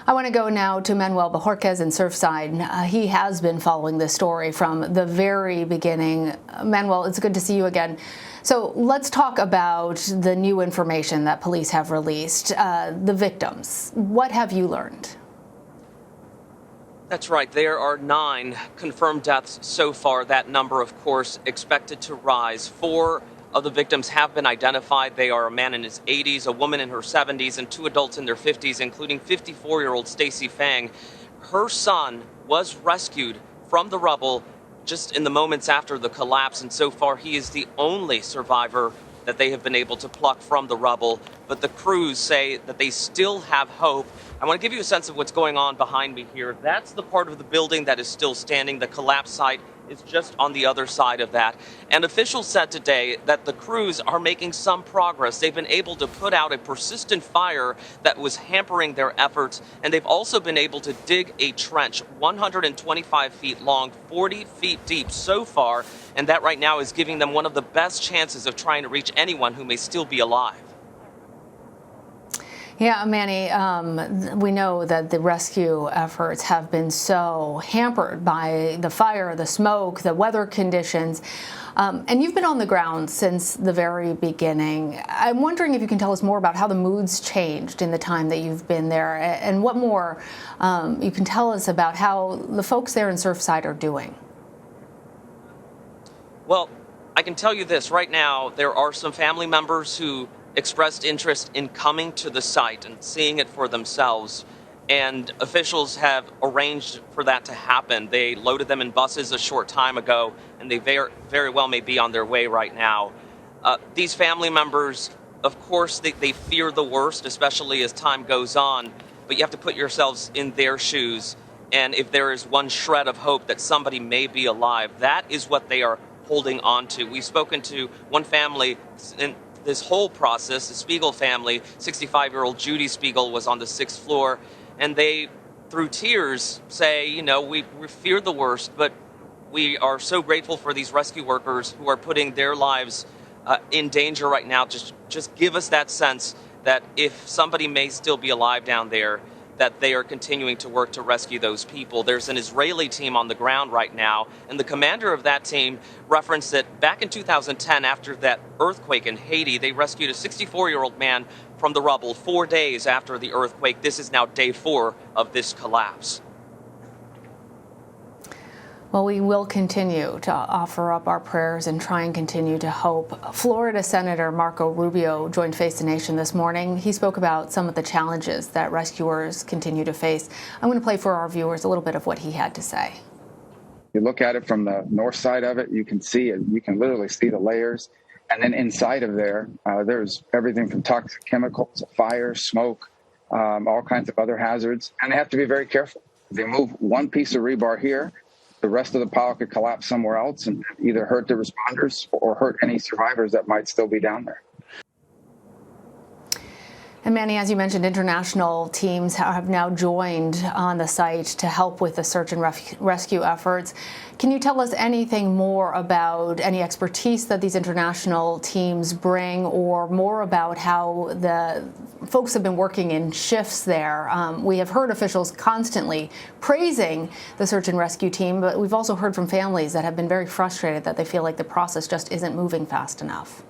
I want to go now to Manuel Bojorquez in Surfside. He has been following this story from the very beginning. Manuel, it's good to see you again. So let's talk about the new information that police have released. The victims, what have you learned? That's right. There are 9 confirmed deaths so far. That number, of course, expected to rise. 4 of the victims have been identified. They are a man in his 80s, a woman in her 70s, and 2 adults in their 50s, including 54-year-old Stacy Fang. Her son was rescued from the rubble just in the moments after the collapse, and so far he is the only survivor that they have been able to pluck from the rubble. But the crews say that they still have hope. I want to give you a sense of what's going on behind me here. That's the part of the building that is still standing. The collapse site is just on the other side of that. And officials said today that the crews are making some progress. They've been able to put out a persistent fire that was hampering their efforts, and they've also been able to dig a trench 125 feet long, 40 feet deep so far, and that right now is giving them one of the best chances of trying to reach anyone who may still be alive. Yeah, Manny, we know that the rescue efforts have been so hampered by the fire, the smoke, the weather conditions, and you've been on the ground since the very beginning. I'm wondering if you can tell us more about how the mood's changed in the time that you've been there, and what more you can tell us about how the folks there in Surfside are doing. Well, I can tell you this. Right now, there are some family members who expressed interest in coming to the site and seeing it for themselves, and officials have arranged for that to happen. They loaded them in buses a short time ago, and they very well may be on their way right now. These family members, of course, they fear the worst, especially as time goes on, but you have to put yourselves in their shoes, and if there is one shred of hope that somebody may be alive, that is what they are holding on to. We've spoken to one family in this whole process, the Spiegel family. 65-year-old Judy Spiegel was on the 6th floor, and they, through tears, say, you know, we fear the worst, but we are so grateful for these rescue workers who are putting their lives in danger right now. Just give us that sense that if somebody may still be alive down there, that they are continuing to work to rescue those people. There's an Israeli team on the ground right now, and the commander of that team referenced that back in 2010, after that earthquake in Haiti, they rescued a 64-year-old man from the rubble 4 days after the earthquake. This is now day 4 of this collapse. Well, we will continue to offer up our prayers and try and continue to hope. Florida Senator Marco Rubio joined Face the Nation this morning. He spoke about some of the challenges that rescuers continue to face. I'm going to play for our viewers a little bit of what he had to say. You look at it from the north side of it, you can see it. You can literally see the layers. And then inside of there, there's everything from toxic chemicals, fire, smoke, all kinds of other hazards. And they have to be very careful. If they move one piece of rebar here, the rest of the pile could collapse somewhere else and either hurt the responders or hurt any survivors that might still be down there. And Manny, as you mentioned, international teams have now joined on the site to help with the search and rescue efforts. Can you tell us anything more about any expertise that these international teams bring, or more about how the folks have been working in shifts there? We have heard officials constantly praising the search and rescue team, but we've also heard from families that have been very frustrated that they feel like the process just isn't moving fast enough.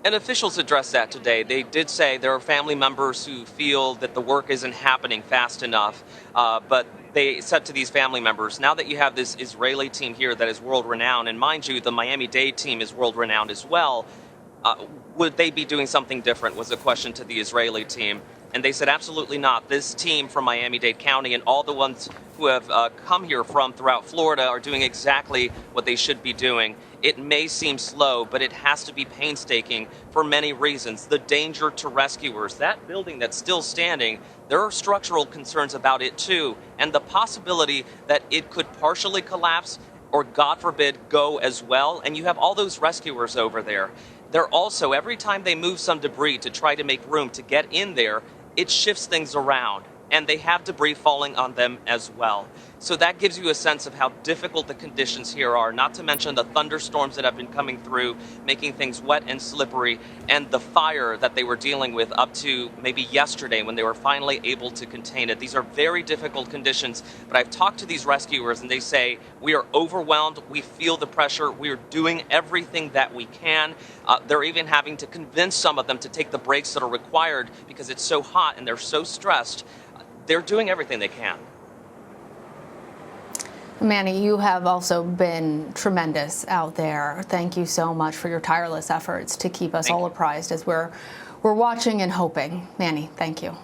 And officials addressed that today. They did say there are family members who feel that the work isn't happening fast enough, but they said to these family members, now that you have this Israeli team here that is world-renowned, and mind you, the Miami-Dade team is world-renowned as well, would they be doing something different, was a question to the Israeli team. And they said absolutely not. This team from Miami-Dade County and all the ones who have come here from throughout Florida are doing exactly what they should be doing. It may seem slow, but it has to be painstaking for many reasons. The danger to rescuers, that building that's still standing, there are structural concerns about it too, and the possibility that it could partially collapse or, God forbid, go as well. And you have all those rescuers over there. They're also, every time they move some debris to try to make room to get in there, it shifts things around, and they have debris falling on them as well. So that gives you a sense of how difficult the conditions here are, not to mention the thunderstorms that have been coming through, making things wet and slippery, and the fire that they were dealing with up to maybe yesterday when they were finally able to contain it. These are very difficult conditions, but I've talked to these rescuers and they say, we are overwhelmed, we feel the pressure, we are doing everything that we can. They're even having to convince some of them to take the breaks that are required because it's so hot and they're so stressed. They're doing everything they can. Manny, you have also been tremendous out there. Thank you so much for your tireless efforts to keep us all apprised as we're watching and hoping. Manny, thank you.